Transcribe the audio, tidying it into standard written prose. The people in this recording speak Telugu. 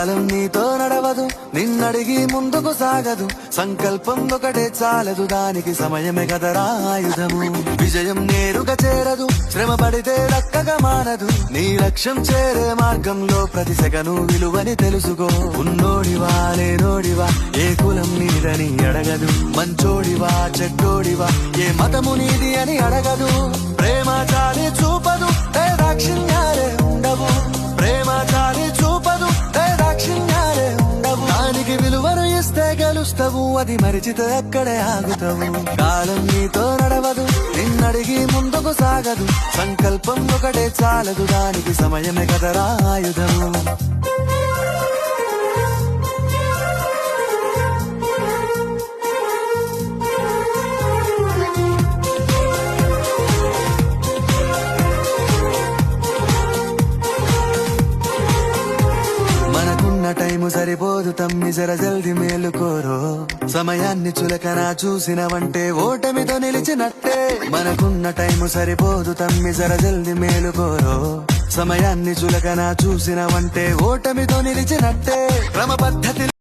కాలం నీతో నడవదు, నిన్నడిగి ముందుకు సాగదు. సంకల్పం ఒకటే చాలదు, దానికి సమయమే కదరా ఆయుధము. విజయం నేరుగా చేరదు, శ్రమ పడితే దక్కగా మానదు. నీ లక్ష్యం చేరే మార్గంలో ప్రతి సెకను విలువని తెలుసుకో. ఉన్నోడివా లేనోడివా, ఏ కులం నీదని అడగదు. మంచోడివా చెడ్డోడివా, ఏ మతము నీది అని అడగదు. ప్రేమ చాలి చూపదు, దాక్షిణ్యాలే ఉండవు. ప్రేమ చాలి చూపదు, దాక్షిణ్యాలే ఉండవు. దానికి విలువను ఇస్తే గెలుస్తావు, అది మరిచితే అక్కడే ఆగుతావు. కాలం నీతో నడవదు, నిన్నడిగి ముందుకు సాగదు. సంకల్పం ఒకటే చాలదు, దానికి సమయమే కదరా ఆయుధము. టైము సరిపోదు తమ్మి, జర జల్ది మేలుకోరో. సమయాన్ని చులకన చూసినవంటే ఓటమితో నిలిచినట్టే. మనకున్న టైము సరిపోదు తమ్మి, జర జల్ది మేలుకోరో. సమయాన్ని చులకన చూసినవంటే ఓటమితో నిలిచినట్టే. క్రమ పద్ధతి